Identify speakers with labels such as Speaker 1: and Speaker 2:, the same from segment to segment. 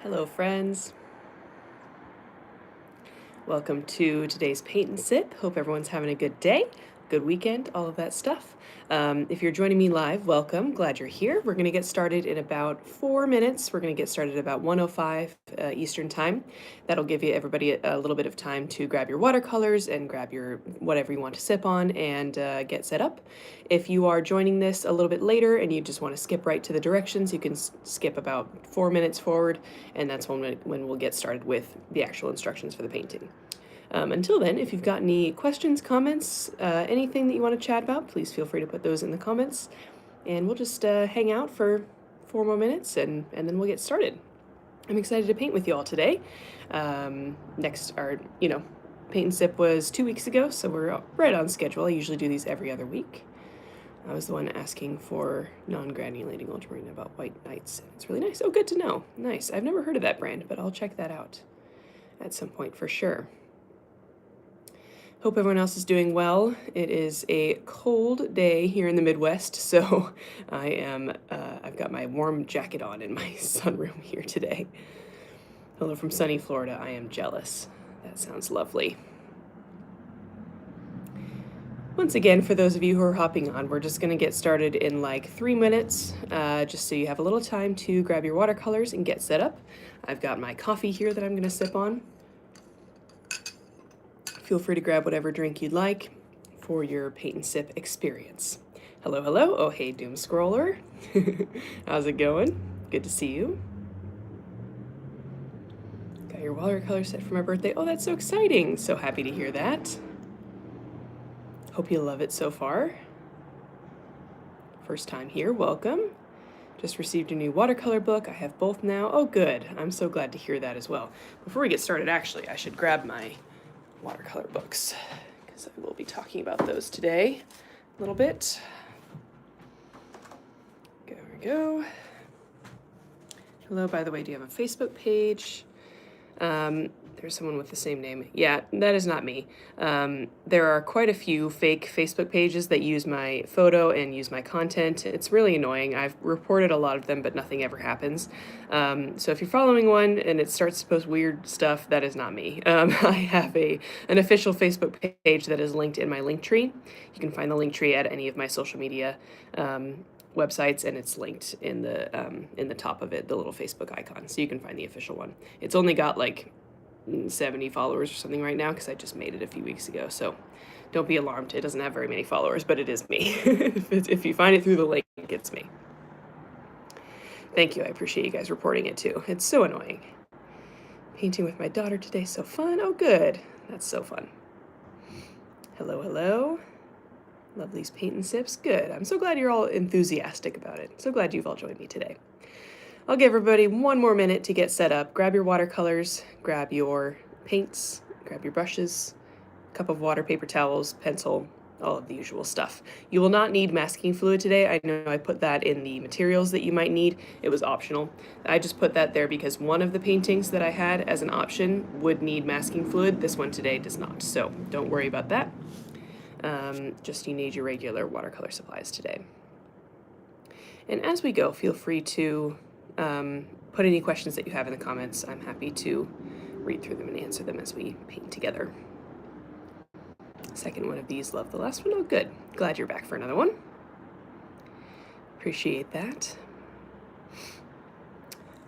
Speaker 1: Hello, friends. Welcome to today's Paint and Sip. Hope everyone's having a good day, good weekend, all of that stuff. If you're joining me live, welcome. Glad you're here. We're going to get started in about 4 minutes. We're going to get started at about 1:05 Eastern Time. That'll give you everybody a little bit of time to grab your watercolors and grab your whatever you want to sip on and get set up. If you are joining this a little bit later and you just want to skip right to the directions, you can skip about 4 minutes forward, and that's when we'll get started with the actual instructions for the painting. Until then, if you've got any questions, comments, anything that you want to chat about, please feel free to put those in the comments. And we'll just hang out for 4 more minutes and then we'll get started. I'm excited to paint with you all today. Paint and Sip was 2 weeks ago, so we're right on schedule. I usually do these every other week. I was the one asking for non-granulating ultramarine about white nights. It's really nice. Oh, good to know. Nice. I've never heard of that brand, but I'll check that out at some point for sure. Hope everyone else is doing well. It is a cold day here in the Midwest, so I've got my warm jacket on in my sunroom here today. Hello from sunny Florida. I am jealous. That sounds lovely. Once again, for those of you who are hopping on, we're just going to get started in like 3 minutes, just so you have a little time to grab your watercolors and get set up. I've got my coffee here that I'm going to sip on. Feel free to grab whatever drink you'd like for your paint and sip experience. Hello, hello. Oh, hey, Doom Scroller. How's it going? Good to see you. Got your watercolor set for my birthday. Oh, that's so exciting. So happy to hear that. Hope you love it so far. First time here, welcome. Just received a new watercolor book. I have both now. Oh, good. I'm so glad to hear that as well. Before we get started, actually, I should grab my watercolor books because I will be talking about those today a little bit. There we go. Hello, by the way, do you have a Facebook page? There's someone with the same name. Yeah, that is not me. There are quite a few fake Facebook pages that use my photo and use my content. It's really annoying. I've reported a lot of them, but nothing ever happens. So if you're following one and it starts to post weird stuff, that is not me. I have an official Facebook page that is linked in my link tree. You can find the link tree at any of my social media websites, and it's linked in the top of it, the little Facebook icon, so you can find the official one. It's only got like 70 followers or something right now because I just made it a few weeks ago, so don't be alarmed. It doesn't have very many followers, but it is me. If you find it through the link, it's me. Thank you. I appreciate you guys reporting it too. It's so annoying. Painting with my daughter today, so fun. Oh, good. That's so fun. Hello, hello. Love these paint and sips. Good. I'm so glad you're all enthusiastic about it. So glad you've all joined me today. I'll give everybody 1 more minute to get set up. Grab your watercolors, grab your paints, grab your brushes, cup of water, paper towels, pencil, all of the usual stuff. You will not need masking fluid today. I know I put that in the materials that you might need. It was optional. I just put that there because one of the paintings that I had as an option would need masking fluid. This one today does not, so don't worry about that. Just you need your regular watercolor supplies today. And as we go, feel free to put any questions that you have in the comments. I'm happy to read through them and answer them as we paint together. Second one of these, love the last one. Oh, good. Glad you're back for another one. Appreciate that.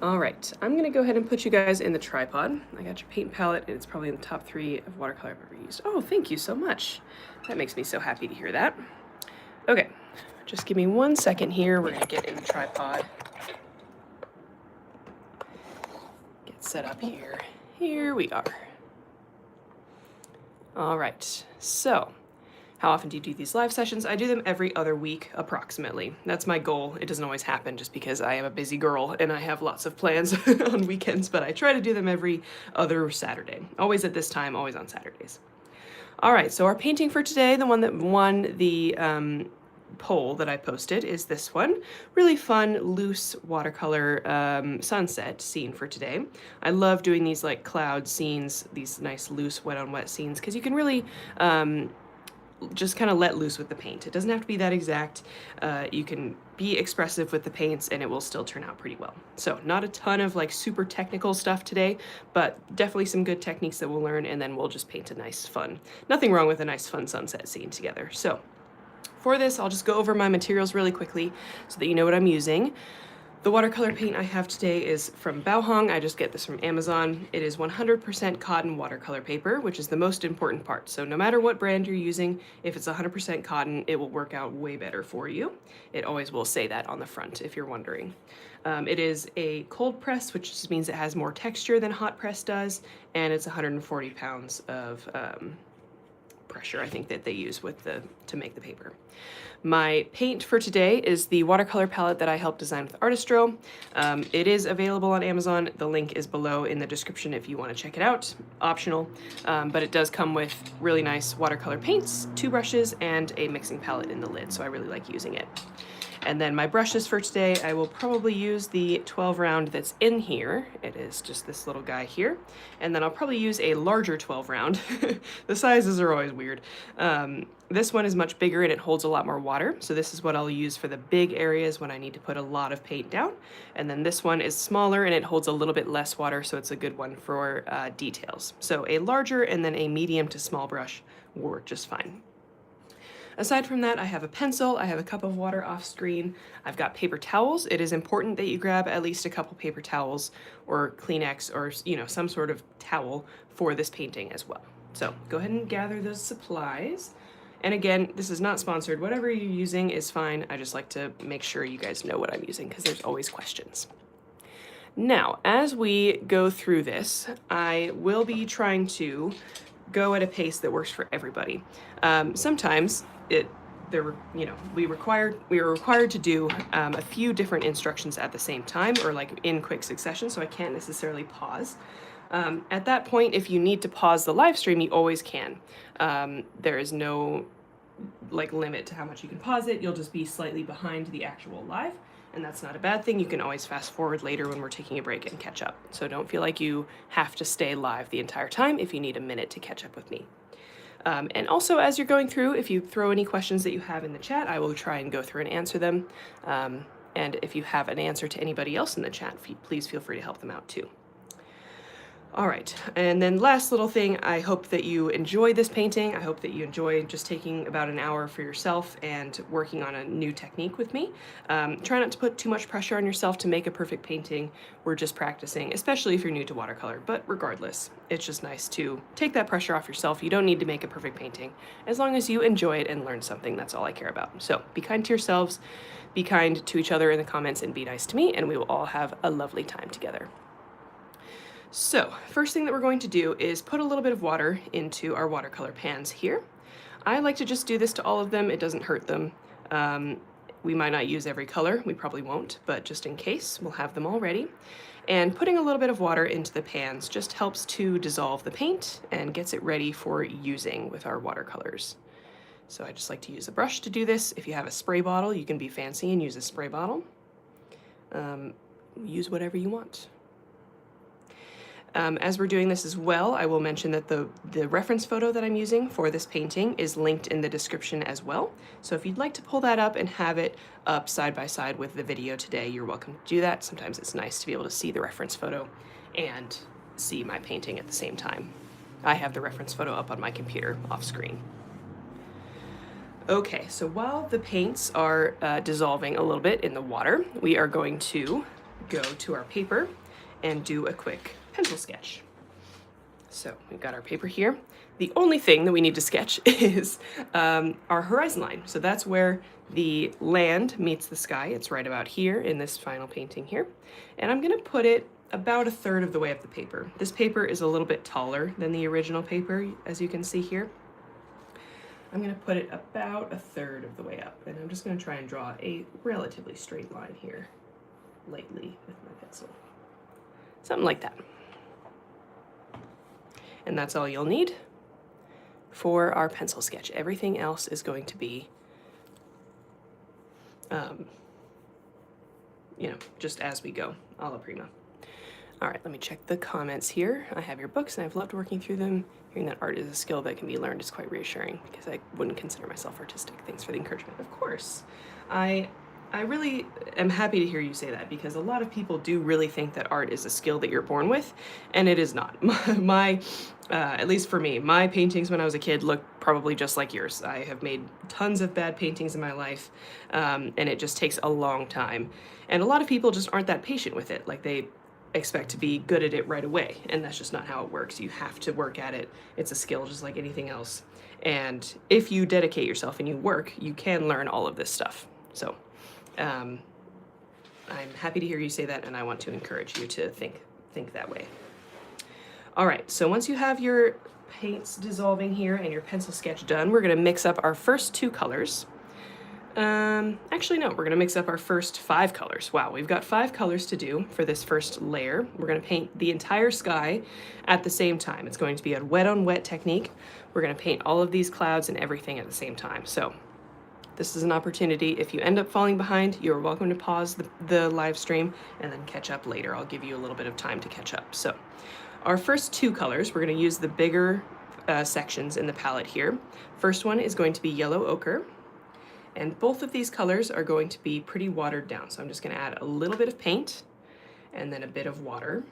Speaker 1: All right, I'm gonna go ahead and put you guys in the tripod. I got your paint palette, and it's probably in the top 3 of watercolor I've ever used. Oh, thank you so much. That makes me so happy to hear that. Okay, just give me 1 second here. We're gonna get in the tripod. Get set up here. Here we are. All right, so how often do you do these live sessions? I do them every other week, approximately. That's my goal. It doesn't always happen just because I am a busy girl and I have lots of plans on weekends, but I try to do them every other Saturday. Always at this time, always on Saturdays. All right, so our painting for today, the one that won the poll that I posted, is this one. Really fun, loose watercolor sunset scene for today. I love doing these like cloud scenes, these nice loose wet on wet scenes, because you can really just kind of let loose with the paint. It doesn't have to be that exact. You can be expressive with the paints and it will still turn out pretty well. So not a ton of like super technical stuff today, but definitely some good techniques that we'll learn, and then we'll just paint a nice fun, nothing wrong with a nice fun sunset scene together. So for this, I'll just go over my materials really quickly so that you know what I'm using. The watercolor paint I have today is from Baohong. I just get this from Amazon. It is 100% cotton watercolor paper, which is the most important part. So no matter what brand you're using, if it's 100% cotton, it will work out way better for you. It always will say that on the front if you're wondering. It is a cold press, which just means it has more texture than hot press does, and it's 140 pounds of pressure, I think, that they use with to make the paper. My paint for today is the watercolor palette that I helped design with Artistro. It is available on Amazon. The link is below in the description if you want to check it out. Optional, but it does come with really nice watercolor paints, 2 brushes, and a mixing palette in the lid, so I really like using it. And then my brushes for today, I will probably use the 12 round that's in here. It is just this little guy here. And then I'll probably use a larger 12 round. The sizes are always weird. This one is much bigger and it holds a lot more water. So this is what I'll use for the big areas when I need to put a lot of paint down. And then this one is smaller and it holds a little bit less water, so it's a good one for details. So a larger and then a medium to small brush will work just fine. Aside from that, I have a pencil, I have a cup of water off screen, I've got paper towels. It is important that you grab at least a couple paper towels or Kleenex or, you know, some sort of towel for this painting as well. So go ahead and gather those supplies. And again, this is not sponsored. Whatever you're using is fine. I just like to make sure you guys know what I'm using because there's always questions. Now, as we go through this, I will be trying to go at a pace that works for everybody. Sometimes we are required to do a few different instructions at the same time or like in quick succession, so I can't necessarily pause. At that point, if you need to pause the live stream, you always can. There is no like limit to how much you can pause it. You'll just be slightly behind the actual live, and that's not a bad thing. You can always fast forward later when we're taking a break and catch up. So don't feel like you have to stay live the entire time if you need a minute to catch up with me. And also, as you're going through, if you throw any questions that you have in the chat, I will try and go through and answer them. And if you have an answer to anybody else in the chat, please feel free to help them out too. All right, and then last little thing, I hope that you enjoy this painting. I hope that you enjoy just taking about an hour for yourself and working on a new technique with me. Try not to put too much pressure on yourself to make a perfect painting. We're just practicing, especially if you're new to watercolor, but regardless, it's just nice to take that pressure off yourself. You don't need to make a perfect painting. As long as you enjoy it and learn something, that's all I care about. So be kind to yourselves, be kind to each other in the comments, and be nice to me, and we will all have a lovely time together. So, first thing that we're going to do is put a little bit of water into our watercolor pans here. I like to just do this to all of them. It doesn't hurt them. We might not use every color. We probably won't, but just in case, we'll have them all ready. And putting a little bit of water into the pans just helps to dissolve the paint and gets it ready for using with our watercolors. So I just like to use a brush to do this. If you have a spray bottle, you can be fancy and use a spray bottle. Use whatever you want. As we're doing this as well, I will mention that the reference photo that I'm using for this painting is linked in the description as well. So if you'd like to pull that up and have it up side by side with the video today, you're welcome to do that. Sometimes it's nice to be able to see the reference photo and see my painting at the same time. I have the reference photo up on my computer off screen. Okay, so while the paints are dissolving a little bit in the water, we are going to go to our paper and do a quick pencil sketch. So we've got our paper here. The only thing that we need to sketch is our horizon line. So that's where the land meets the sky. It's right about here in this final painting here. And I'm gonna put it about 1/3 of the way up the paper. This paper is a little bit taller than the original paper, as you can see here. I'm gonna put it about 1/3 of the way up, and I'm just gonna try and draw a relatively straight line here, lightly with my pencil. Something like that. And that's all you'll need for our pencil sketch. Everything else is going to be, just as we go, a la prima. All right, let me check the comments here. I have your books and I've loved working through them. Hearing that art is a skill that can be learned is quite reassuring because I wouldn't consider myself artistic. Thanks for the encouragement. Of course. I really am happy to hear you say that because a lot of people do really think that art is a skill that you're born with, and it is not. At least for me, my paintings when I was a kid looked probably just like yours. I have made tons of bad paintings in my life, and it just takes a long time. And a lot of people just aren't that patient with it. Like they expect to be good at it right away, and that's just not how it works. You have to work at it. It's a skill just like anything else. And if you dedicate yourself and you work, you can learn all of this stuff. So I'm happy to hear you say that, and I want to encourage you to think that way. All right, so once you have your paints dissolving here and your pencil sketch done, we're gonna mix up our first 2 colors. Actually, no, we're gonna mix up our first 5 colors. Wow, we've got 5 colors to do for this first layer. We're gonna paint the entire sky at the same time. It's going to be a wet on wet technique. We're gonna paint all of these clouds and everything at the same time. So this is an opportunity. If you end up falling behind, you're welcome to pause the live stream and then catch up later. I'll give you a little bit of time to catch up. So our first 2 colors, we're gonna use the bigger sections in the palette here. First one is going to be yellow ochre. And both of these colors are going to be pretty watered down. So I'm just gonna add a little bit of paint and then a bit of water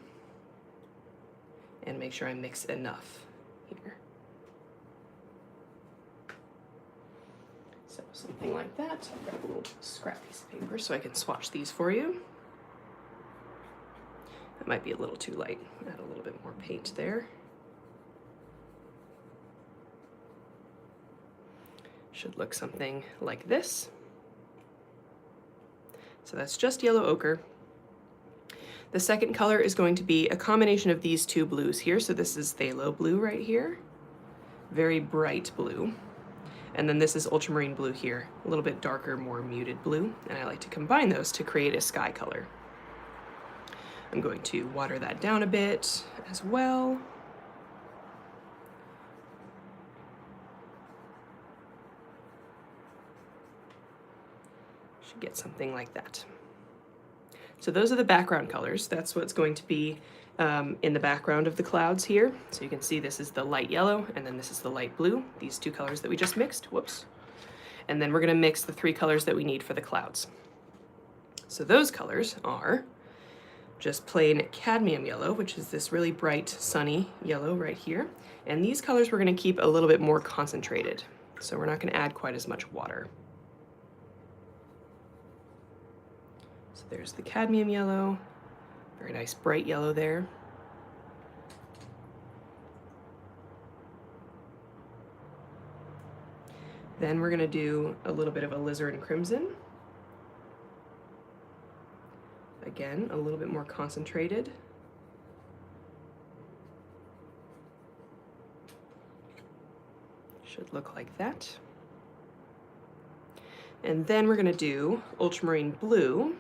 Speaker 1: and make sure I mix enough here. So something like that. I'll grab a little scrap piece of paper so I can swatch these for you. That might be a little too light. Add a little bit more paint there. Should look something like this. So that's just yellow ochre. The second color is going to be a combination of these 2 blues here. So this is phthalo blue right here, very bright blue. And then this is ultramarine blue here, a little bit darker, more muted blue. And I like to combine those to create a sky color. I'm going to water that down a bit as well. Should get something like that. So those are the background colors. That's what's going to be in the background of the clouds here. So you can see this is the light yellow and then this is the light blue, these 2 colors that we just mixed, whoops. And then we're gonna mix the 3 colors that we need for the clouds. So those colors are just plain cadmium yellow, which is this really bright sunny yellow right here. And these colors we're gonna keep a little bit more concentrated. So we're not gonna add quite as much water. So there's the cadmium yellow, very nice bright yellow there. Then we're gonna do a little bit of alizarin crimson. Again, a little bit more concentrated. Should look like that. And then we're gonna do ultramarine blue.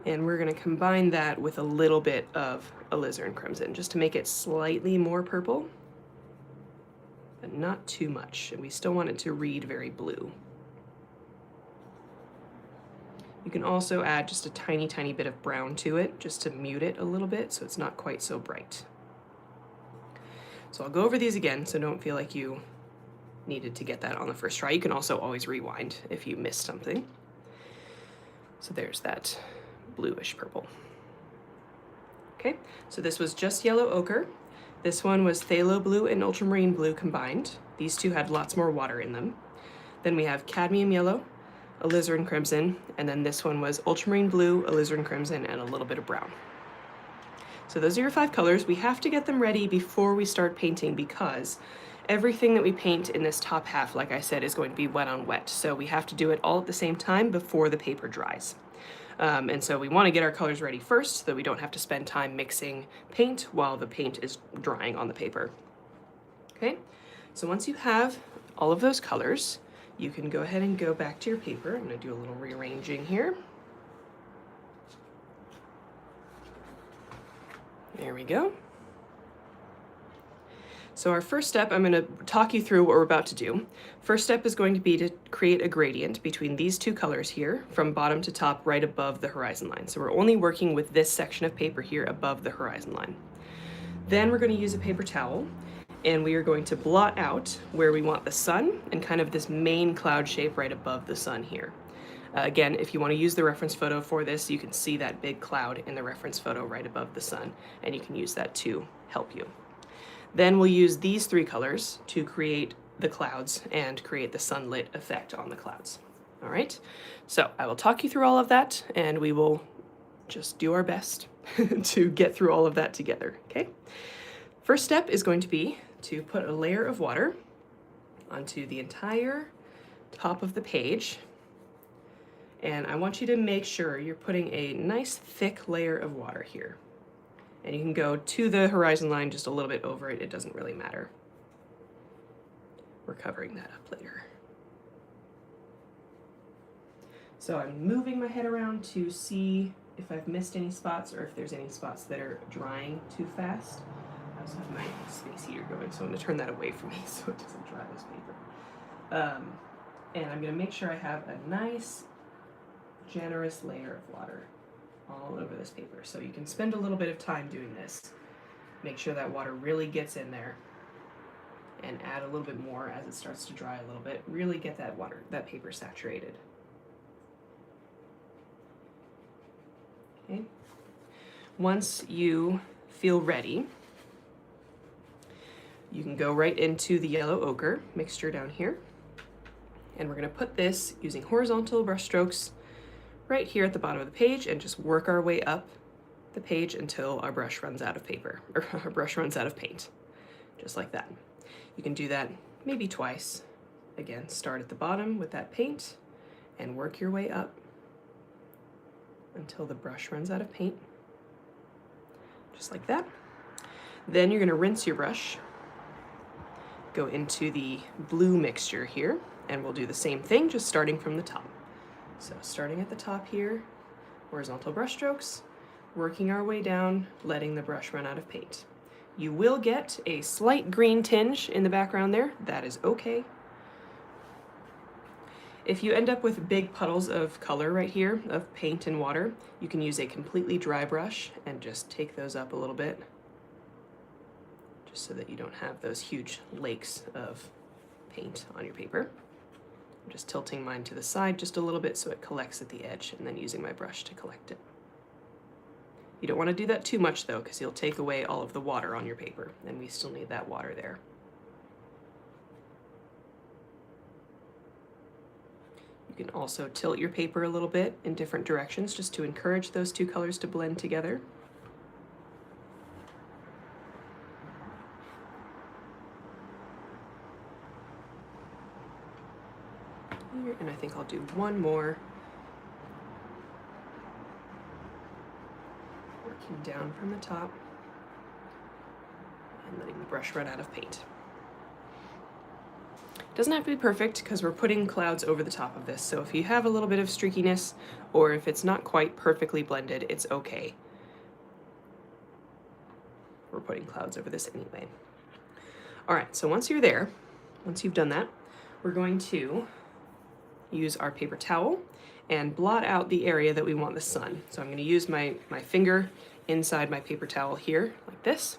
Speaker 1: And we're gonna combine that with a little bit of alizarin crimson just to make it slightly more purple, but not too much. And we still want it to read very blue. You can also add just a tiny, tiny bit of brown to it just to mute it a little bit so it's not quite so bright. So I'll go over these again so don't feel like you needed to get that on the first try. You can also always rewind if you missed something. So there's that bluish purple. Okay, so this was just yellow ochre. This one was phthalo blue and ultramarine blue combined. These 2 had lots more water in them. Then we have cadmium yellow, alizarin crimson, and then this one was ultramarine blue, alizarin crimson, and a little bit of brown. So those are your 5 colors. We have to get them ready before we start painting because everything that we paint in this top half, like I said, is going to be wet on wet. So we have to do it all at the same time before the paper dries. And so we want to get our colors ready first so that we don't have to spend time mixing paint while the paint is drying on the paper. Okay, so once you have all of those colors, you can go ahead and go back to your paper. I'm going to do a little rearranging here. There we go. So our first step, I'm going to talk you through what we're about to do. First step is going to be to create a gradient between these two colors here from bottom to top right above the horizon line. So we're only working with this section of paper here above the horizon line. Then we're going to use a paper towel and we are going to blot out where we want the sun and kind of this main cloud shape right above the sun here. Again, if you want to use the reference photo for this, you can see that big cloud in the reference photo right above the sun, and you can use that to help you. Then we'll use these three colors to create the clouds and create the sunlit effect on the clouds. All right, so I will talk you through all of that and we will just do our best to get through all of that together, okay? First step is going to be to put a layer of water onto the entire top of the page. And I want you to make sure you're putting a nice thick layer of water here. And you can go to the horizon line just a little bit over it, it doesn't really matter. We're covering that up later. So I'm moving my head around to see if I've missed any spots or if there's any spots that are drying too fast. I also have my space heater going, so I'm going to turn that away from me so it doesn't dry this paper. And I'm going to make sure I have a nice, generous layer of water all over this paper. So you can spend a little bit of time doing this. Make sure that water really gets in there and add a little bit more as it starts to dry a little bit. Really get that paper saturated. Okay. Once you feel ready, you can go right into the yellow ochre mixture down here. And we're going to put this using horizontal brush strokes right here at the bottom of the page and just work our way up the page until our brush runs out of paper, or our brush runs out of paint, just like that. You can do that maybe twice. Again, start at the bottom with that paint and work your way up until the brush runs out of paint, just like that. Then you're going to rinse your brush, go into the blue mixture here, and we'll do the same thing, just starting from the top. So starting at the top here, horizontal brush strokes, working our way down, letting the brush run out of paint. You will get a slight green tinge in the background there. That is okay. If you end up with big puddles of color right here, of paint and water, you can use a completely dry brush and just take those up a little bit, just so that you don't have those huge lakes of paint on your paper. I'm just tilting mine to the side just a little bit so it collects at the edge, and then using my brush to collect it. You don't want to do that too much though, because you'll take away all of the water on your paper, and we still need that water there. You can also tilt your paper a little bit in different directions just to encourage those two colors to blend together. And I think I'll do one more. Working down from the top and letting the brush run out of paint. Doesn't have to be perfect because we're putting clouds over the top of this, so if you have a little bit of streakiness or if it's not quite perfectly blended, it's okay. We're putting clouds over this anyway. All right, so once you're there, once you've done that, we're going to use our paper towel and blot out the area that we want the sun. So I'm going to use my finger inside my paper towel here, like this.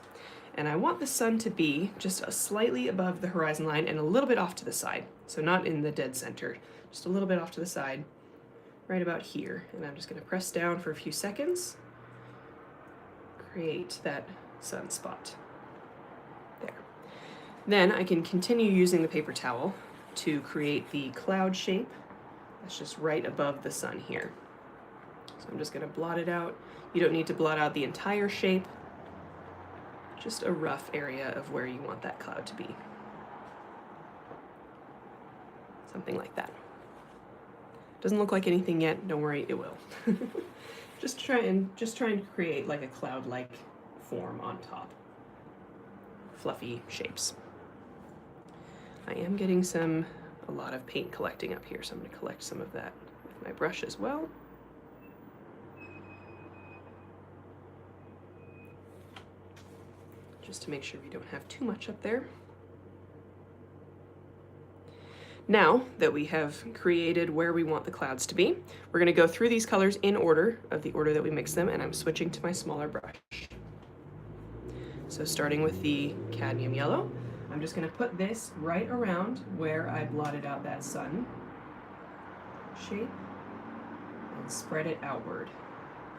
Speaker 1: And I want the sun to be just slightly above the horizon line and a little bit off to the side. So not in the dead center, just a little bit off to the side, right about here. And I'm just going to press down for a few seconds, create that sunspot. There. Then I can continue using the paper towel to create the cloud shape that's just right above the sun here. So I'm just going to blot it out. You don't need to blot out the entire shape, just a rough area of where you want that cloud to be. Something like that. Doesn't look like anything yet, don't worry, it will. just trying to create like a cloud-like form on top. Fluffy shapes. I am getting a lot of paint collecting up here, so I'm going to collect some of that with my brush as well. just to make sure we don't have too much up there. Now that we have created where we want the clouds to be, we're going to go through these colors in order of the order that we mix them, and I'm switching to my smaller brush. So starting with the cadmium yellow, I'm just going to put this right around where I blotted out that sun shape and spread it outward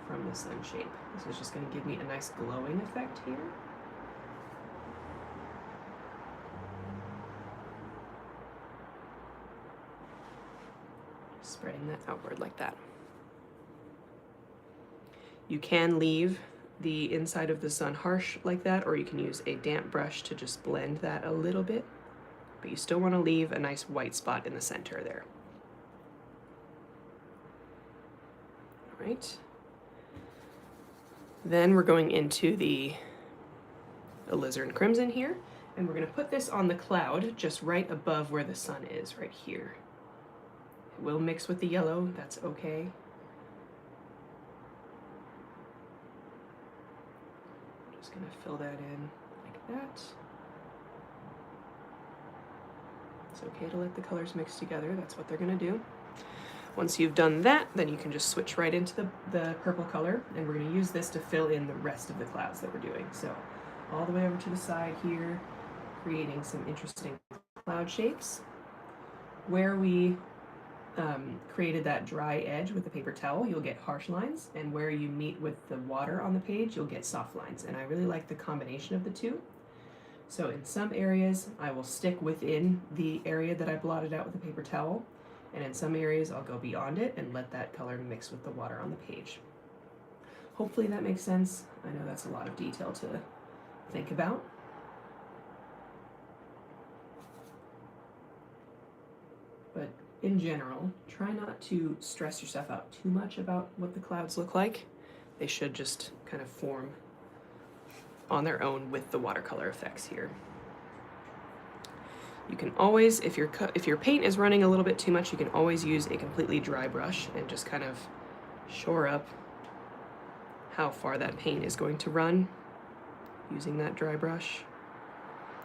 Speaker 1: from the sun shape. This is just going to give me a nice glowing effect here. Spreading that outward like that. You can leave the inside of the sun harsh like that, or you can use a damp brush to just blend that a little bit, but you still want to leave a nice white spot in the center there. All right. Then we're going into the alizarin crimson here, and we're going to put this on the cloud just right above where the sun is, right here. It will mix with the yellow, that's okay. Just gonna fill that in like that. It's okay to let the colors mix together, that's what they're gonna do. Once you've done that, then you can just switch right into the purple color, and we're gonna use this to fill in the rest of the clouds that we're doing. So all the way over to the side here, creating some interesting cloud shapes. Where we created that dry edge with the paper towel, you'll get harsh lines, and where you meet with the water on the page, you'll get soft lines, and I really like the combination of the two. So in some areas, I will stick within the area that I blotted out with the paper towel, and in some areas, I'll go beyond it and let that color mix with the water on the page. Hopefully that makes sense. I know that's a lot of detail to think about. But in general, try not to stress yourself out too much about what the clouds look like. They should just kind of form on their own with the watercolor effects here. You can always, if your paint is running a little bit too much, you can always use a completely dry brush and just kind of shore up how far that paint is going to run using that dry brush.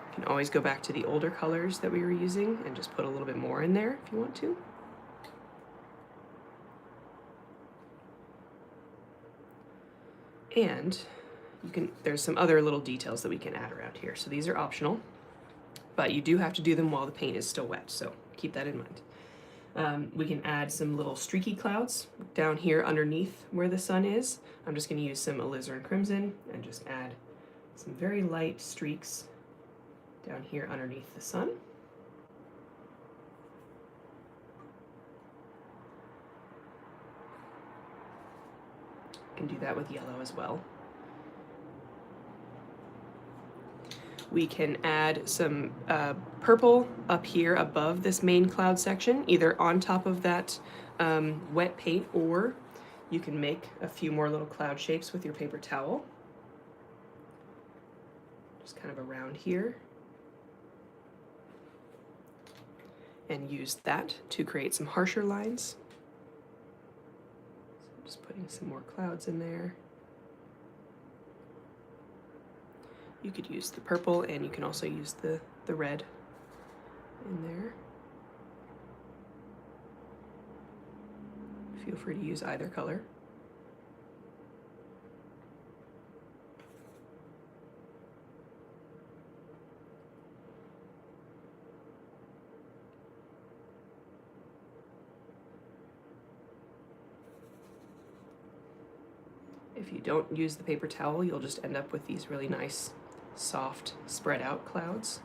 Speaker 1: You can always go back to the older colors that we were using and just put a little bit more in there if you want to. And there's some other little details that we can add around here. So these are optional, but you do have to do them while the paint is still wet, so keep that in mind. We can add some little streaky clouds down here underneath where the sun is. I'm just going to use some alizarin crimson and just add some very light streaks down here underneath the sun. You can do that with yellow as well. We can add some purple up here above this main cloud section, either on top of that wet paint, or you can make a few more little cloud shapes with your paper towel. Just kind of around here. And use that to create some harsher lines. So I'm just putting some more clouds in there. You could use the purple, and you can also use the red in there. Feel free to use either color. If you don't use the paper towel, you'll just end up with these really nice, soft, spread out clouds.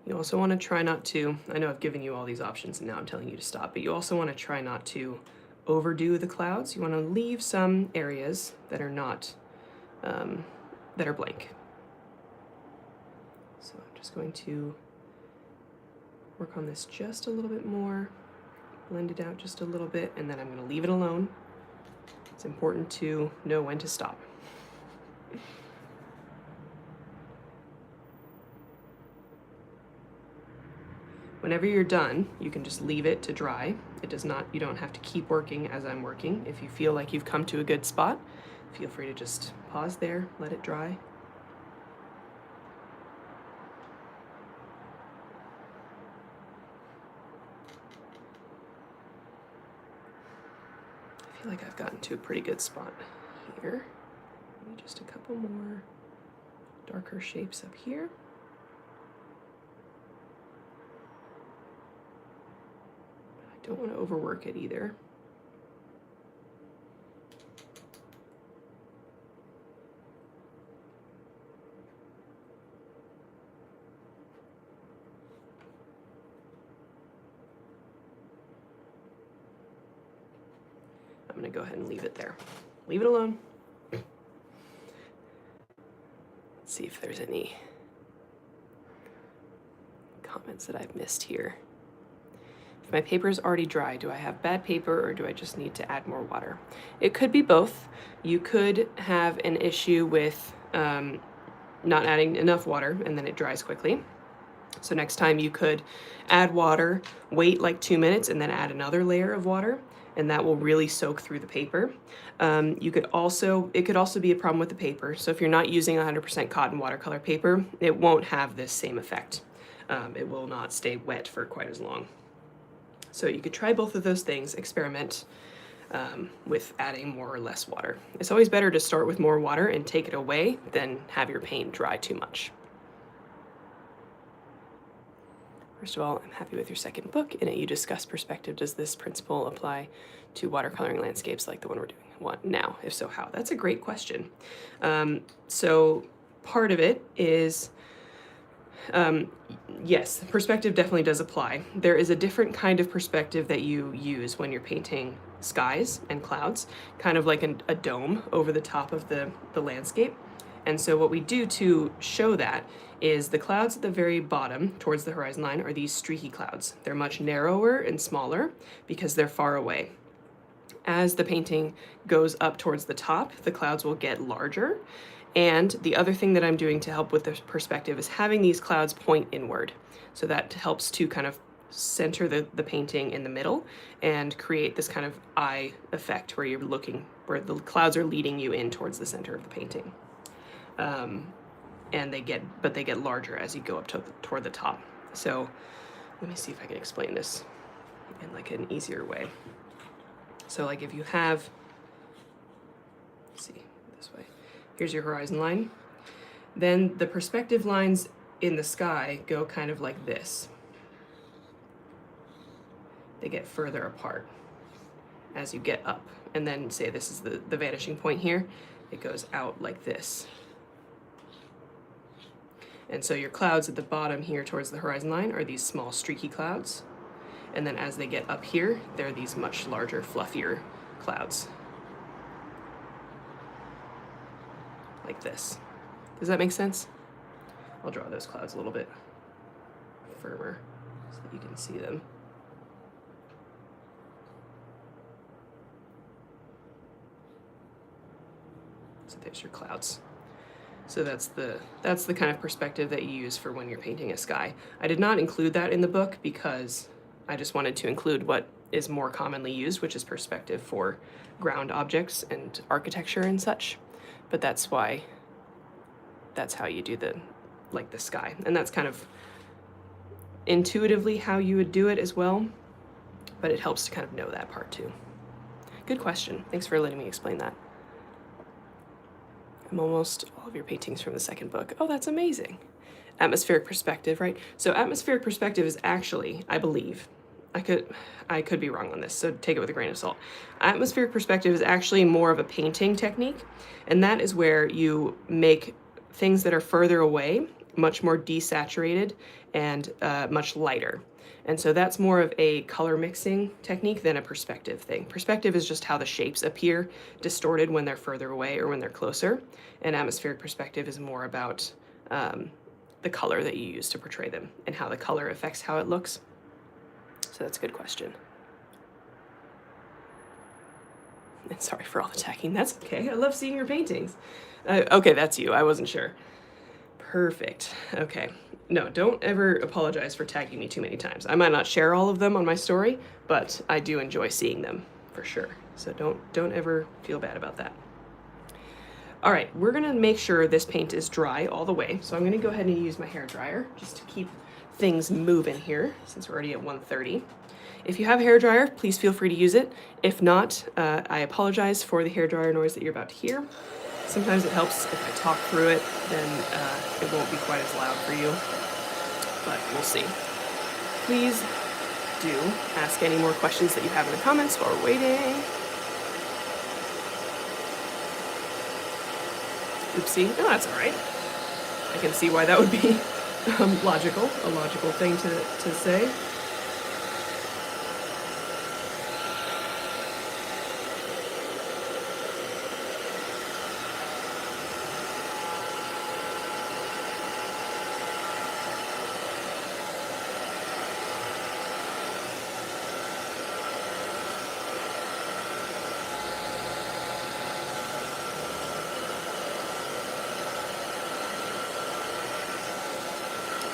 Speaker 1: You also want to try not to, I know I've given you all these options and now I'm telling you to stop, but you also want to try not to overdo the clouds. You want to leave some areas that are not, that are blank. So I'm just going to work on this just a little bit more, blend it out just a little bit, and then I'm going to leave it alone. It's important to know when to stop. Whenever you're done, you can just leave it to dry. You don't have to keep working as I'm working. If you feel like you've come to a good spot, feel free to just pause there, let it dry. I feel like I've gotten to a pretty good spot here. Maybe just a couple more darker shapes up here. I don't want to overwork it either. I'm going to go ahead and leave it there. Leave it alone. Let's see if there's any comments that I've missed here. If my paper is already dry, do I have bad paper or do I just need to add more water? It could be both. You could have an issue with not adding enough water and then it dries quickly. So next time you could add water, wait like 2 minutes, and then add another layer of water, and that will really soak through the paper. It could also be a problem with the paper. So if you're not using 100% cotton watercolor paper, it won't have this same effect. It will not stay wet for quite as long. So you could try both of those things, experiment with adding more or less water. It's always better to start with more water and take it away than have your paint dry too much. First of all, I'm happy with your second book. In it, you discuss perspective. Does this principle apply to watercoloring landscapes like the one we're doing now? If so, how? That's a great question. So part of it is, yes, perspective definitely does apply. There is a different kind of perspective that you use when you're painting skies and clouds, kind of like a dome over the top of the landscape. And so what we do to show that is the clouds at the very bottom towards the horizon line are these streaky clouds. They're much narrower and smaller because they're far away. As the painting goes up towards the top, the clouds will get larger. And the other thing that I'm doing to help with this perspective is having these clouds point inward. So that helps to kind of center the painting in the middle and create this kind of eye effect where where the clouds are leading you in towards the center of the painting. And they get larger as you go up toward the top. So let me see if I can explain this in like an easier way. So like if you have, let's see, this way, here's your horizon line. Then the perspective lines in the sky go kind of like this. They get further apart as you get up. And then say this is the vanishing point here, it goes out like this. And so your clouds at the bottom here towards the horizon line are these small streaky clouds. And then as they get up here, they're these much larger, fluffier clouds. Like this. Does that make sense? I'll draw those clouds a little bit firmer so that you can see them. So there's your clouds. So that's the kind of perspective that you use for when you're painting a sky. I did not include that in the book because I just wanted to include what is more commonly used, which is perspective for ground objects and architecture and such. But that's how you do the sky. And that's kind of intuitively how you would do it as well, but it helps to kind of know that part too. Good question. Thanks for letting me explain that. I'm almost all of your paintings from the second book. Oh, that's amazing. Atmospheric perspective, right? So atmospheric perspective is actually, I believe, I could be wrong on this, so take it with a grain of salt. Atmospheric perspective is actually more of a painting technique, and that is where you make things that are further away much more desaturated and much lighter. And so that's more of a color mixing technique than a perspective thing. Perspective is just how the shapes appear distorted when they're further away or when they're closer. And atmospheric perspective is more about the color that you use to portray them and how the color affects how it looks. So that's a good question. And sorry for all the tagging. That's okay. I love seeing your paintings. Okay, that's you. I wasn't sure. Perfect. Okay. No, don't ever apologize for tagging me too many times. I might not share all of them on my story, but I do enjoy seeing them for sure. So don't ever feel bad about that. All right, we're gonna make sure this paint is dry all the way. So I'm gonna go ahead and use my hair dryer just to keep things moving here since we're already at 1:30. If you have a hair dryer, please feel free to use it. If not, I apologize for the hair dryer noise that you're about to hear. Sometimes it helps if I talk through it, then it won't be quite as loud for you, but we'll see. Please do ask any more questions that you have in the comments while we're waiting. Oopsie, no, that's all right. I can see why that would be a logical thing to say.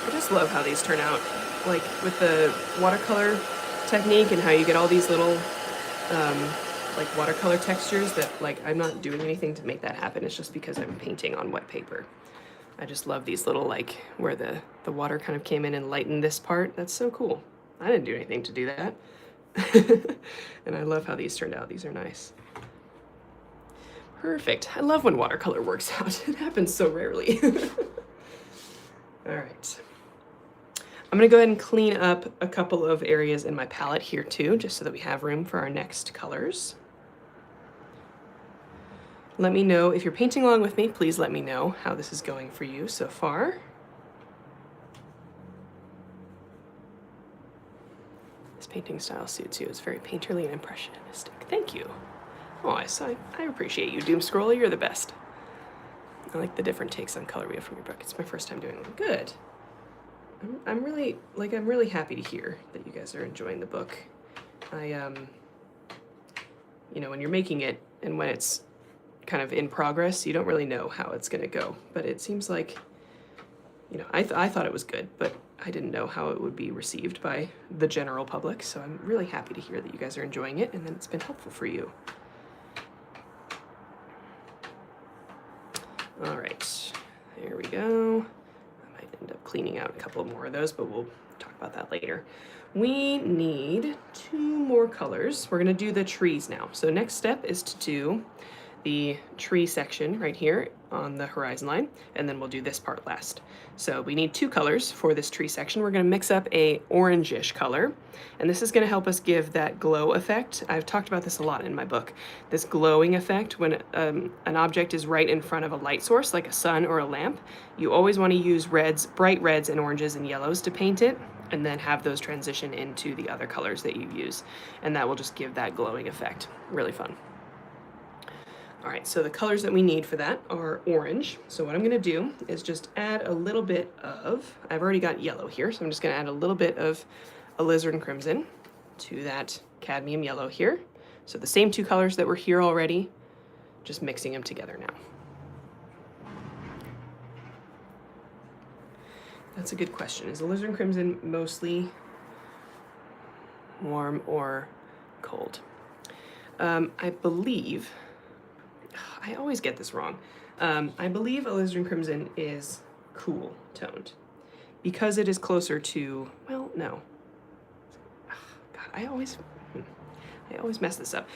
Speaker 1: I just love how these turn out, like with the watercolor technique and how you get all these little like watercolor textures that like I'm not doing anything to make that happen. It's just because I'm painting on wet paper. I just love these little like where the water kind of came in and lightened this part. That's so cool. I didn't do anything to do that. And I love how these turned out. These are nice. Perfect. I love when watercolor works out. It happens so rarely. All right. I'm gonna go ahead and clean up a couple of areas in my palette here too, just so that we have room for our next colors. Let me know if you're painting along with me, please let me know how this is going for you so far. This painting style suits you. It's very painterly and impressionistic. Thank you. Oh, I appreciate you, Doom Scroller. You're the best. I like the different takes on color we have from your book. It's my first time doing one. Good. I'm really happy to hear that you guys are enjoying the book. You know, when you're making it and when it's kind of in progress, you don't really know how it's gonna go. But it seems like, you know, I thought it was good, but I didn't know how it would be received by the general public. So I'm really happy to hear that you guys are enjoying it and that it's been helpful for you. All right, there we go. I might end up cleaning out a couple more of those, but we'll talk about that later. We need 2 more colors. We're gonna do the trees now. So next step is to do the tree section right here on the horizon line, and then we'll do this part last. So we need 2 colors for this tree section. We're gonna mix up a orangish color, and this is gonna help us give that glow effect. I've talked about this a lot in my book. This glowing effect when an object is right in front of a light source, like a sun or a lamp. You always wanna use reds, bright reds and oranges and yellows to paint it, and then have those transition into the other colors that you use. And that will just give that glowing effect. Really fun. All right, so the colors that we need for that are orange. So what I'm gonna do is just add a little bit of, I've already got yellow here, so I'm just gonna add a little bit of alizarin crimson to that cadmium yellow here. So the same 2 colors that were here already, just mixing them together now. That's a good question. Is alizarin crimson mostly warm or cold? I believe, I always get this wrong. I believe alizarin crimson is cool toned because it is closer to, well, no. God, I always mess this up.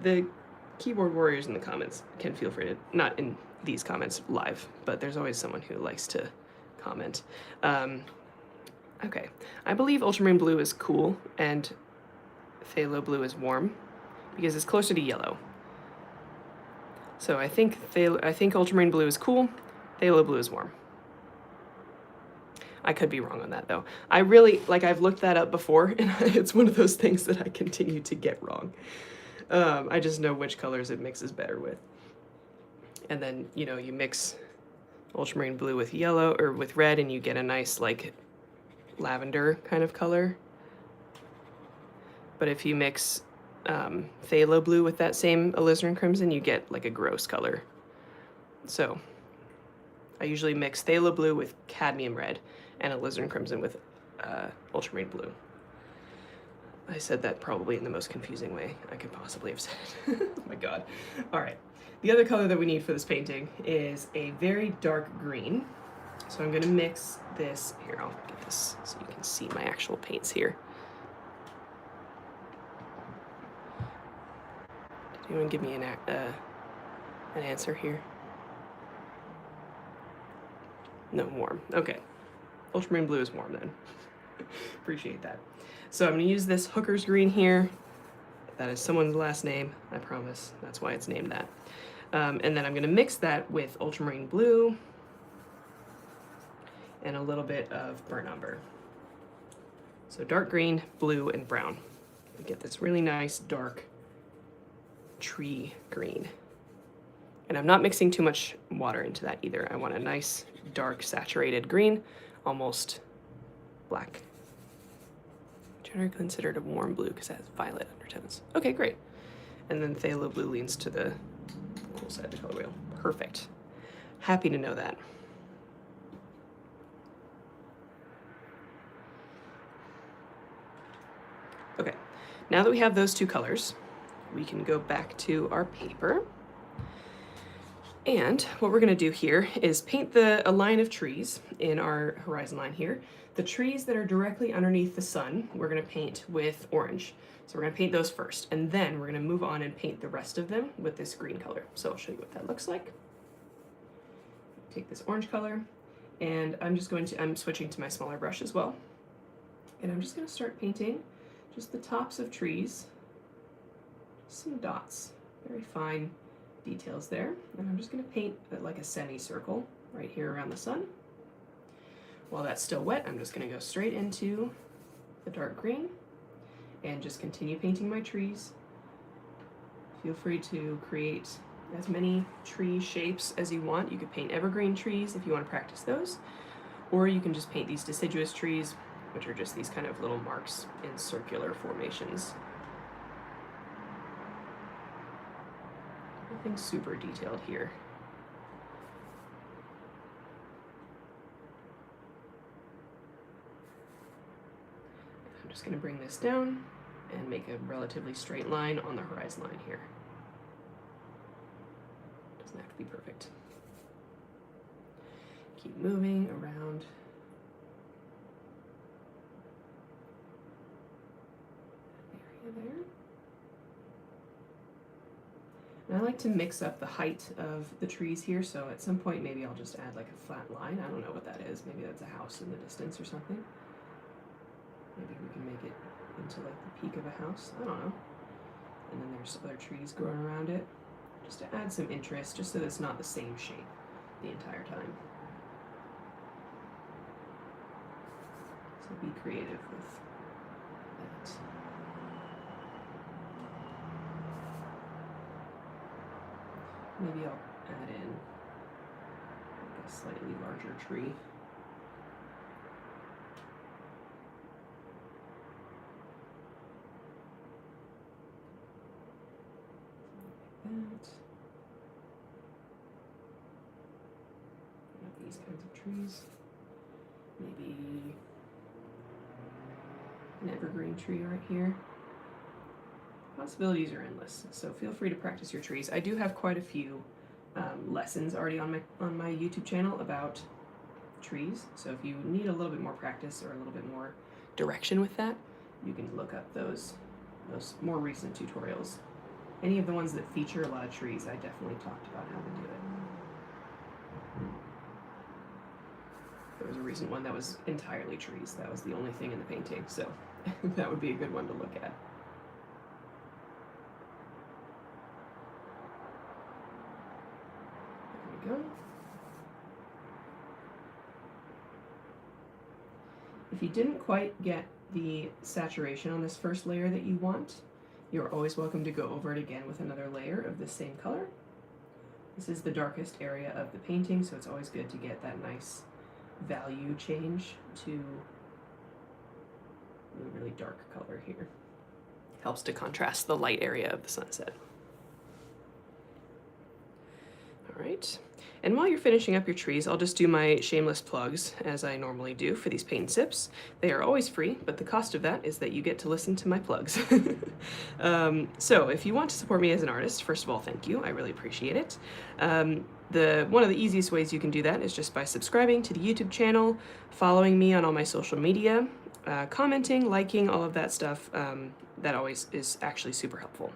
Speaker 1: The keyboard warriors in the comments can feel free to, not in these comments live, but there's always someone who likes to comment. Okay, I believe ultramarine blue is cool and phthalo blue is warm because it's closer to yellow. So I think ultramarine blue is cool, phthalo blue is warm. I could be wrong on that though. I really, like I've looked that up before and it's one of those things that I continue to get wrong. I just know which colors it mixes better with. And then, you know, you mix ultramarine blue with yellow or with red and you get a nice like lavender kind of color. But if you mix phthalo blue with that same alizarin crimson, you get like a gross color. So I usually mix phthalo blue with cadmium red and alizarin crimson with ultramarine blue. I said that probably in the most confusing way I could possibly have said it. Oh my god. All right. The other color that we need for this painting is a very dark green. So I'm going to mix this. Here, I'll get this so you can see my actual paints here. Did anyone give me an answer here? No, warm. Okay. Ultramarine blue is warm then. Appreciate that. So I'm going to use this Hooker's green here. That is someone's last name, I promise. That's why it's named that. And then I'm going to mix that with ultramarine blue and a little bit of burnt umber. So dark green, blue, and brown. We get this really nice dark tree green. And I'm not mixing too much water into that either. I want a nice dark saturated green, almost black. Generally considered a warm blue because it has violet undertones. Okay, great. And then phthalo blue leans to the cool side of the color wheel. Perfect. Happy to know that. Okay, now that we have those two colors, we can go back to our paper. And what we're gonna do here is paint a line of trees in our horizon line here. The trees that are directly underneath the sun, we're gonna paint with orange. So we're gonna paint those first, and then we're gonna move on and paint the rest of them with this green color. So I'll show you what that looks like. Take this orange color, and I'm switching to my smaller brush as well. And I'm just gonna start painting just the tops of trees, some dots, very fine details there. And I'm just gonna paint like a semicircle right here around the sun. While that's still wet, I'm just gonna go straight into the dark green and just continue painting my trees. Feel free to create as many tree shapes as you want. You could paint evergreen trees if you want to practice those, or you can just paint these deciduous trees, which are just these kind of little marks in circular formations. Nothing super detailed here. I'm just going to bring this down and make a relatively straight line on the horizon line here. Doesn't have to be perfect. Keep moving around. Area there. And I like to mix up the height of the trees here, so at some point maybe I'll just add like a flat line. I don't know what that is. Maybe that's a house in the distance or something. Maybe we can make it into like the peak of a house. I don't know. And then there's other trees growing around it, just to add some interest, just so that it's not the same shape the entire time. So be creative with that. Maybe I'll add in like a slightly larger tree. That. These kinds of trees. Maybe an evergreen tree right here. Possibilities are endless, so feel free to practice your trees. I do have quite a few lessons already on my YouTube channel about trees, so if you need a little bit more practice or a little bit more direction with that, you can look up those more recent tutorials. Any of the ones that feature a lot of trees, I definitely talked about how to do it. There was a recent one that was entirely trees. That was the only thing in the painting, so that would be a good one to look at. There we go. If you didn't quite get the saturation on this first layer that you want, you're always welcome to go over it again with another layer of the same color. This is the darkest area of the painting, so it's always good to get that nice value change to a really dark color here. Helps to contrast the light area of the sunset. All right. And while you're finishing up your trees, I'll just do my shameless plugs, as I normally do for these paint and sips. They are always free, but the cost of that is that you get to listen to my plugs. So if you want to support me as an artist, first of all, thank you. I really appreciate it. One of the easiest ways you can do that is just by subscribing to the YouTube channel, following me on all my social media, commenting, liking, all of that stuff. That always is actually super helpful.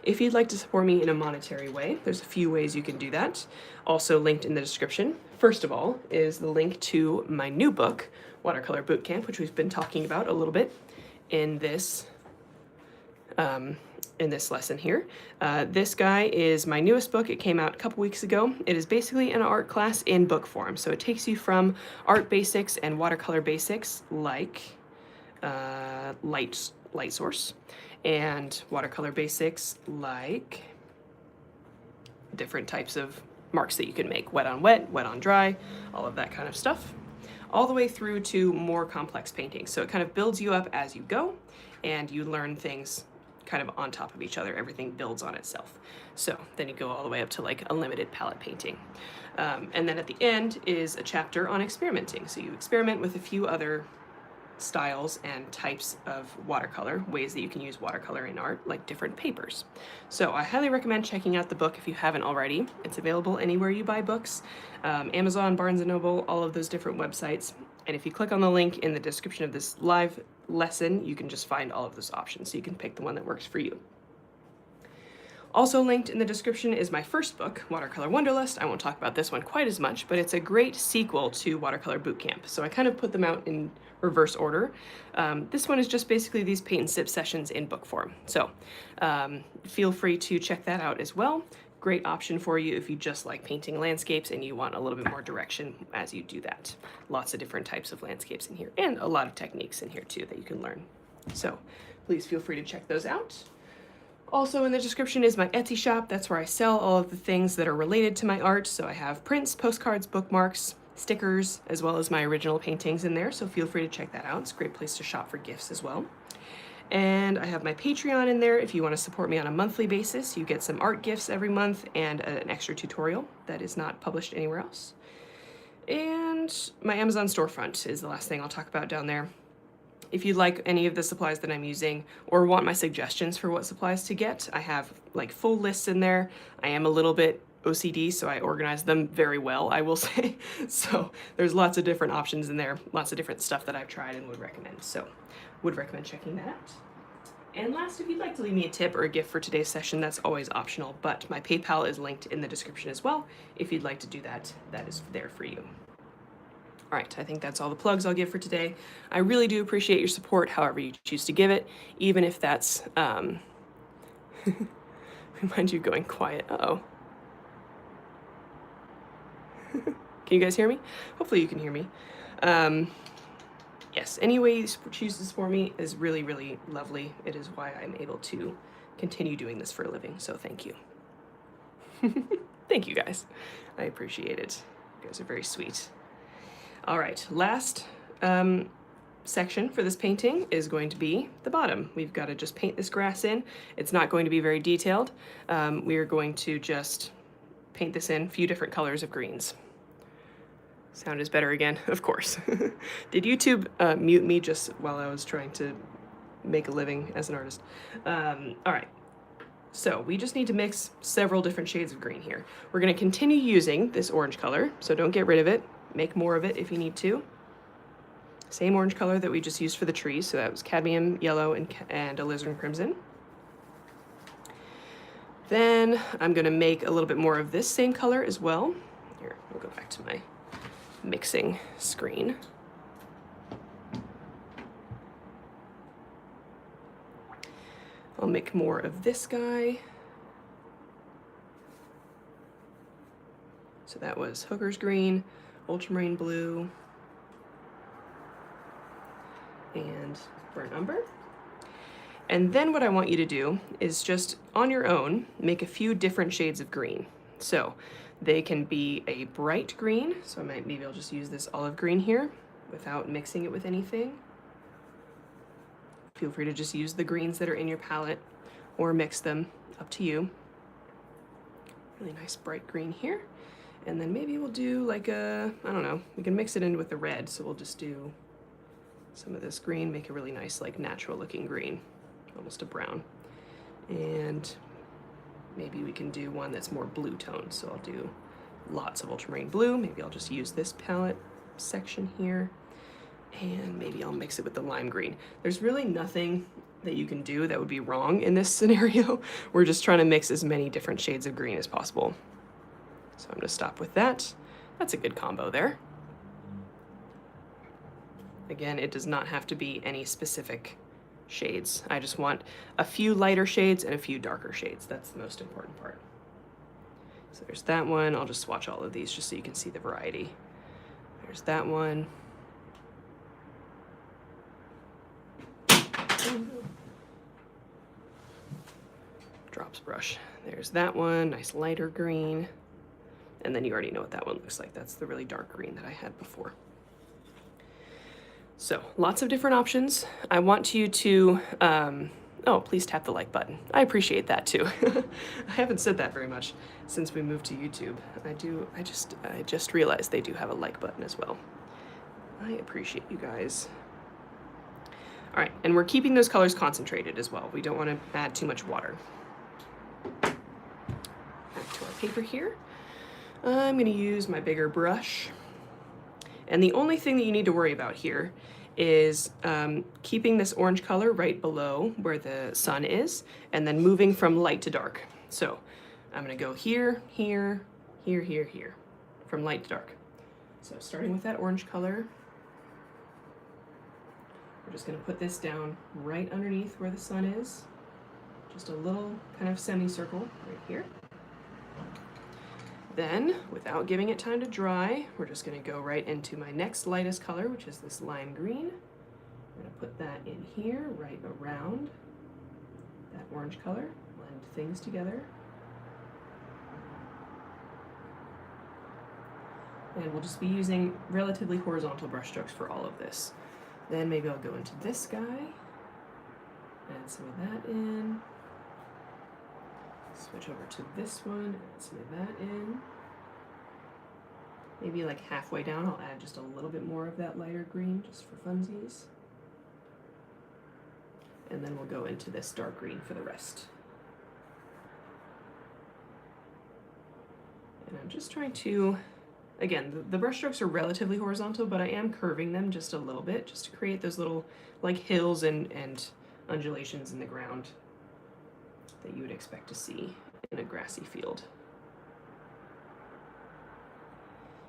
Speaker 1: If you'd like to support me in a monetary way, there's a few ways you can do that, also linked in the description. First of all is the link to my new book, Watercolor Bootcamp, which we've been talking about a little bit in this lesson here. This guy is my newest book. It came out a couple weeks ago. It is basically an art class in book form. So it takes you from art basics and watercolor basics like light source, and watercolor basics like different types of marks that you can make, wet on wet, wet on dry, all of that kind of stuff, all the way through to more complex paintings. So it kind of builds you up as you go, and you learn things kind of on top of each other. Everything builds on itself. So then you go all the way up to like a limited palette painting. And then at the end is a chapter on experimenting. So you experiment with a few other styles and types of watercolor, ways that you can use watercolor in art, like different papers. So I highly recommend checking out the book if you haven't already. It's available anywhere you buy books, Amazon, Barnes & Noble, all of those different websites. And if you click on the link in the description of this live lesson, you can just find all of those options, so you can pick the one that works for you. Also linked in the description is my first book, Watercolor Wonderlust. I won't talk about this one quite as much, but it's a great sequel to Watercolor Bootcamp. So I kind of put them out in reverse order. This one is just basically these paint and sip sessions in book form. So feel free to check that out as well. Great option for you if you just like painting landscapes and you want a little bit more direction as you do that. Lots of different types of landscapes in here, and a lot of techniques in here too that you can learn. So please feel free to check those out. Also in the description is my Etsy shop. That's where I sell all of the things that are related to my art. So I have prints, postcards, bookmarks, stickers, as well as my original paintings in there. So feel free to check that out. It's a great place to shop for gifts as well. And I have my Patreon in there. If you want to support me on a monthly basis, you get some art gifts every month and an extra tutorial that is not published anywhere else. And my Amazon storefront is the last thing I'll talk about down there. If you'd like any of the supplies that I'm using or want my suggestions for what supplies to get, I have like full lists in there. I am a little bit OCD, so I organize them very well, I will say. So there's lots of different options in there, lots of different stuff that I've tried and would recommend. So would recommend checking that out. And last, if you'd like to leave me a tip or a gift for today's session, that's always optional, but my PayPal is linked in the description as well. If you'd like to do that, that is there for you. All right, I think that's all the plugs I'll give for today. I really do appreciate your support, however you choose to give it, even if that's, remind you going quiet. Uh-oh. Can you guys hear me? Hopefully you can hear me. Yes, any way you choose to support me is really, really lovely. It is why I'm able to continue doing this for a living, so thank you. Thank you guys. I appreciate it. You guys are very sweet. All right, last section for this painting is going to be the bottom. We've got to just paint this grass in. It's not going to be very detailed. We are going to just paint this in a few different colors of greens. Sound is better again, of course. Did YouTube mute me just while I was trying to make a living as an artist? All right. So we just need to mix several different shades of green here. We're going to continue using this orange color, so don't get rid of it. Make more of it if you need to. Same orange color that we just used for the trees, so that was cadmium yellow and alizarin crimson. Then I'm going to make a little bit more of this same color as well. Here, we'll go back to my mixing screen. I'll make more of this guy. So that was Hooker's green, ultramarine blue, and burnt umber. And then what I want you to do is just on your own make a few different shades of green. So they can be a bright green, so maybe I'll just use this olive green here without mixing it with anything. Feel free to just use the greens that are in your palette or mix them, up to you. Really nice bright green here. And then maybe we'll do like a, I don't know, we can mix it in with the red. So we'll just do some of this green, make a really nice, like natural looking green, almost a brown. And maybe we can do one that's more blue toned. So I'll do lots of ultramarine blue. Maybe I'll just use this palette section here. And maybe I'll mix it with the lime green. There's really nothing that you can do that would be wrong in this scenario. We're just trying to mix as many different shades of green as possible. So I'm gonna stop with that. That's a good combo there. Again, it does not have to be any specific shades. I just want a few lighter shades and a few darker shades. That's the most important part. So there's that one. I'll just swatch all of these just so you can see the variety. There's that one. Drops brush. There's that one, nice lighter green. And then you already know what that one looks like. That's the really dark green that I had before. So lots of different options. I want you to, oh, please tap the like button. I appreciate that too. I haven't said that very much since we moved to YouTube. I just realized they do have a like button as well. I appreciate you guys. All right, and we're keeping those colors concentrated as well. We don't want to add too much water. Back to our paper here. I'm gonna use my bigger brush. And the only thing that you need to worry about here is keeping this orange color right below where the sun is, and then moving from light to dark. So I'm gonna go here, here, here, here, here, from light to dark. So starting with that orange color, we're just gonna put this down right underneath where the sun is. Just a little kind of semicircle right here. Then, without giving it time to dry, we're just gonna go right into my next lightest color, which is this lime green. I'm gonna put that in here, right around that orange color, blend things together. And we'll just be using relatively horizontal brush strokes for all of this. Then maybe I'll go into this guy, add some of that in. Switch over to this one, add some of that in. Maybe like halfway down, I'll add just a little bit more of that lighter green, just for funsies. And then we'll go into this dark green for the rest. And I'm just trying to, again, the brush strokes are relatively horizontal, but I am curving them just a little bit, just to create those little like hills and undulations in the ground that you would expect to see in a grassy field.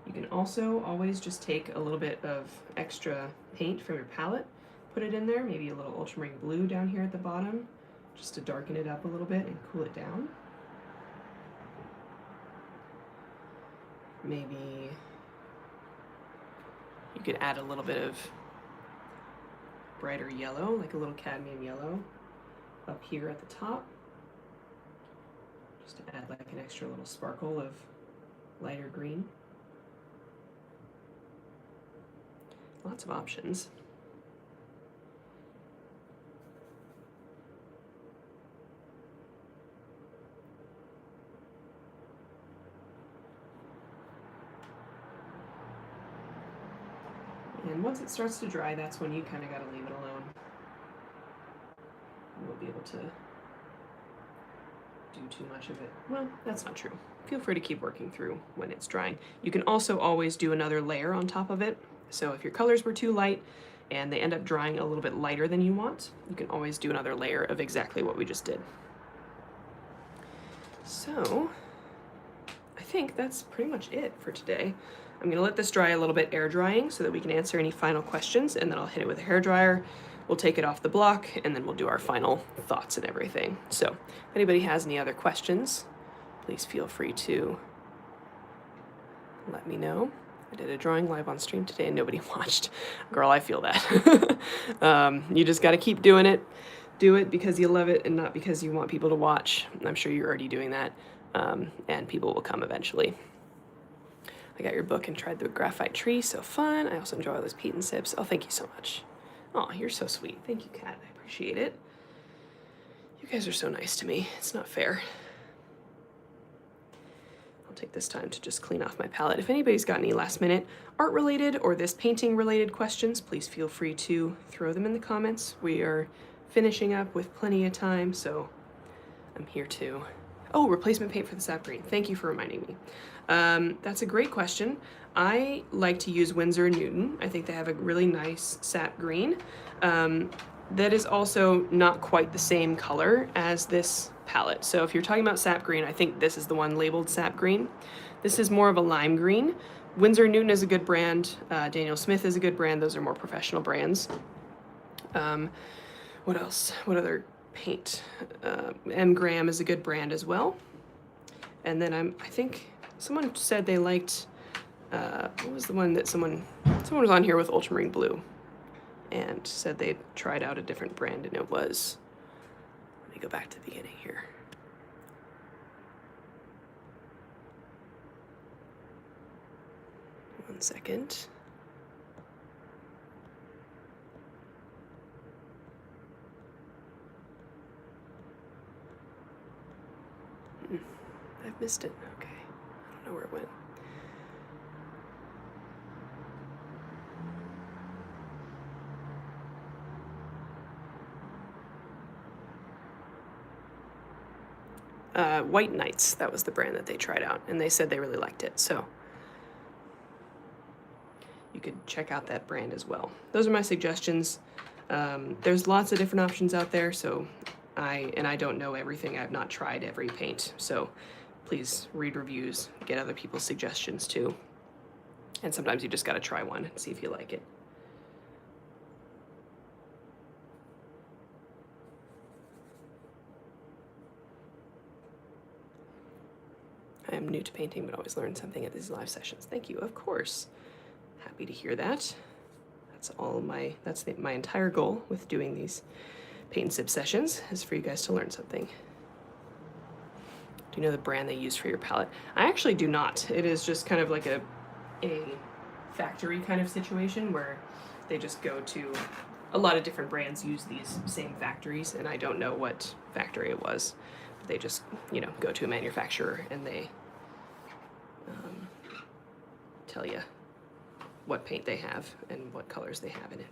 Speaker 1: You can also always just take a little bit of extra paint from your palette, put it in there, maybe a little ultramarine blue down here at the bottom, just to darken it up a little bit and cool it down. Maybe you could add a little bit of brighter yellow, like a little cadmium yellow, up here at the top. Just to add like an extra little sparkle of lighter green. Lots of options. And once it starts to dry, that's when you kind of got to leave it alone. You won't be able to do too much of it. Well, that's not true. Feel free to keep working through when it's drying. You can also always do another layer on top of it. So if your colors were too light and they end up drying a little bit lighter than you want, you can always do another layer of exactly what we just did. So I think that's pretty much it for today. I'm gonna let this dry a little bit air drying so that we can answer any final questions, and then I'll hit it with a hairdryer. We'll take it off the block, and then we'll do our final thoughts and everything. So if anybody has any other questions, please feel free to let me know. I did a drawing live on stream today and nobody watched. Girl, I feel that. You just got to keep doing it. Do it because you love it and not because you want people to watch. I'm sure you're already doing that, and people will come eventually. I got your book and tried the graphite tree, so fun. I also enjoy all those peat and sips. Oh, thank you so much. Oh, you're so sweet. Thank you, Kat. I appreciate it. You guys are so nice to me. It's not fair. I'll take this time to just clean off my palette. If anybody's got any last minute art related or this painting related questions, please feel free to throw them in the comments. We are finishing up with plenty of time, so I'm here too. Oh, replacement paint for the sap green. Thank you for reminding me. That's a great question. I like to use Winsor & Newton. I think they have a really nice sap green. That is also not quite the same color as this palette. So if you're talking about sap green, I think this is the one labeled sap green. This is more of a lime green. Winsor & Newton is a good brand. Daniel Smith is a good brand. Those are more professional brands. What else? What other paint? M. Graham is a good brand as well. And then I think someone said they liked, what was the one that someone was on here with ultramarine blue and said they tried out a different brand, and it was, let me go back to the beginning here. One second. I've missed it. Okay. I don't know where it went. White Knights, that was the brand that they tried out, and they said they really liked it, so you could check out that brand as well. Those are my suggestions. There's lots of different options out there, so I don't know everything. I've not tried every paint, so please read reviews, get other people's suggestions too. And sometimes you just gotta try one and see if you like it. I am new to painting, but always learn something at these live sessions. Thank you, of course. Happy to hear that. That's my entire goal with doing these paint and sip sessions, is for you guys to learn something. Do you know the brand they use for your palette? I actually do not. It is just kind of like a factory kind of situation where they just go to, a lot of different brands use these same factories, and I don't know what factory it was. They just, go to a manufacturer and they tell you what paint they have and what colors they have in it.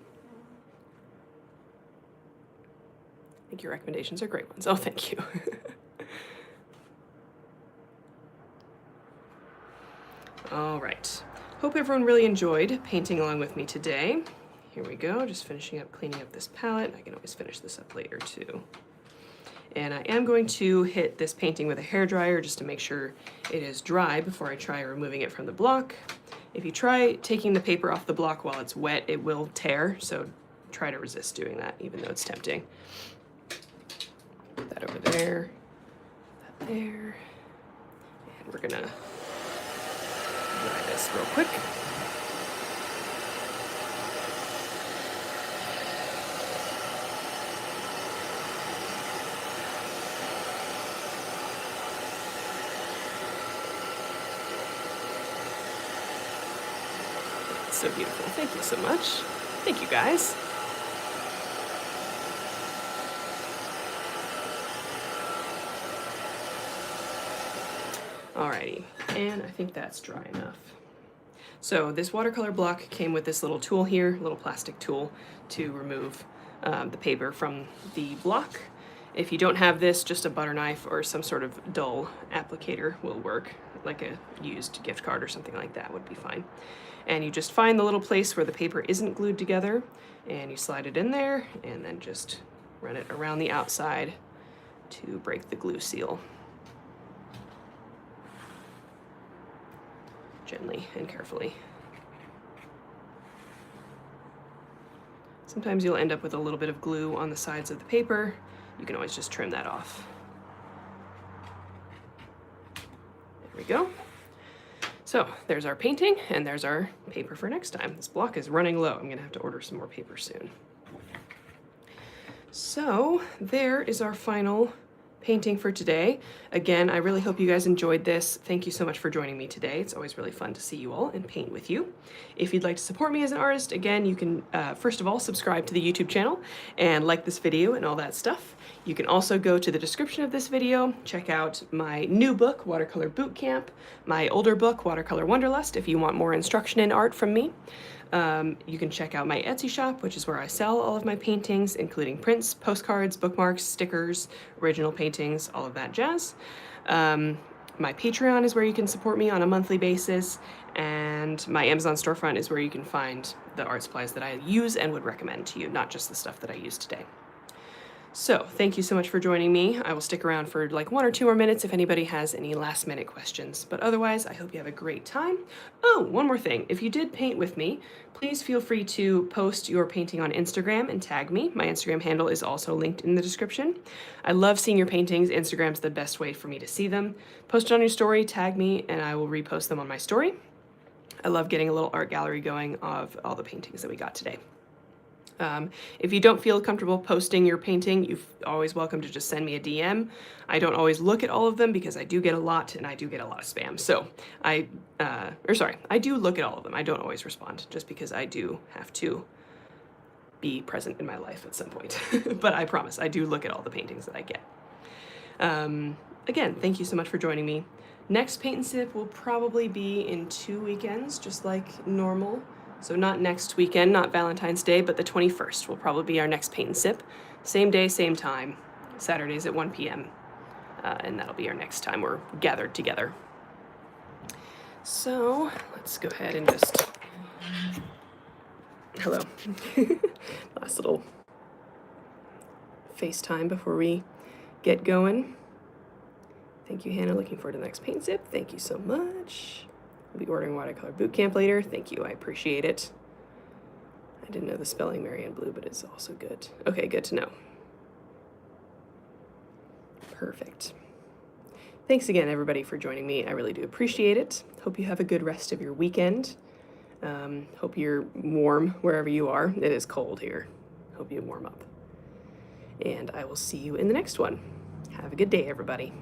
Speaker 1: I think your recommendations are great ones. Oh, thank you. All right. Hope everyone really enjoyed painting along with me today. Here we go, just finishing up, cleaning up this palette. I can always finish this up later too. And I am going to hit this painting with a hairdryer just to make sure it is dry before I try removing it from the block. If you try taking the paper off the block while it's wet, it will tear, so try to resist doing that, even though it's tempting. Put that over there, that there, and we're gonna dry this real quick. So beautiful. Thank you so much. Thank you, guys. Alrighty, and I think that's dry enough. So this watercolor block came with this little tool here, little plastic tool to remove the paper from the block. If you don't have this, just a butter knife or some sort of dull applicator will work, like a used gift card or something like that would be fine. And you just find the little place where the paper isn't glued together, and you slide it in there, and then just run it around the outside to break the glue seal. Gently and carefully. Sometimes you'll end up with a little bit of glue on the sides of the paper. You can always just trim that off. There we go. So there's our painting, and there's our paper for next time. This block is running low. I'm gonna have to order some more paper soon. So there is our final painting for today. Again, I really hope you guys enjoyed this. Thank you so much for joining me today. It's always really fun to see you all and paint with you. If you'd like to support me as an artist, again, you can first of all subscribe to the YouTube channel and like this video and all that stuff. You can also go to the description of this video, check out my new book, Watercolor Bootcamp, my older book, Watercolor Wanderlust, if you want more instruction in art from me. You can check out my Etsy shop, which is where I sell all of my paintings, including prints, postcards, bookmarks, stickers, original paintings, all of that jazz. My Patreon is where you can support me on a monthly basis, and my Amazon storefront is where you can find the art supplies that I use and would recommend to you, not just the stuff that I use today. So thank you so much for joining me. I will stick around for like 1 or 2 more minutes if anybody has any last minute questions, but otherwise I hope you have a great time. Oh, one more thing. If you did paint with me, please feel free to post your painting on Instagram and tag me. My Instagram handle is also linked in the description. I love seeing your paintings. Instagram's the best way for me to see them. Post it on your story, tag me, and I will repost them on my story. I love getting a little art gallery going of all the paintings that we got today. If you don't feel comfortable posting your painting, you're always welcome to just send me a DM. I don't always look at all of them because I do get a lot, and I do get a lot of spam. So I do look at all of them. I don't always respond just because I do have to be present in my life at some point. But I promise I do look at all the paintings that I get. Again, thank you so much for joining me. Next Paint and Sip will probably be in 2 weekends, just like normal. So not next weekend, not Valentine's Day, but the 21st will probably be our next Paint and Sip. Same day, same time, Saturdays at 1 p.m. And that'll be our next time we're gathered together. So let's go ahead and just, hello. Last little FaceTime before we get going. Thank you, Hannah. Looking forward to the next Paint and Sip. Thank you so much. I'll be ordering Watercolor Bootcamp later. Thank you, I appreciate it. I didn't know the spelling Marianne Blue, but it's also good. Okay, good to know. Perfect. Thanks again, everybody, for joining me. I really do appreciate it. Hope you have a good rest of your weekend. Hope you're warm wherever you are. It is cold here. Hope you warm up. And I will see you in the next one. Have a good day, everybody.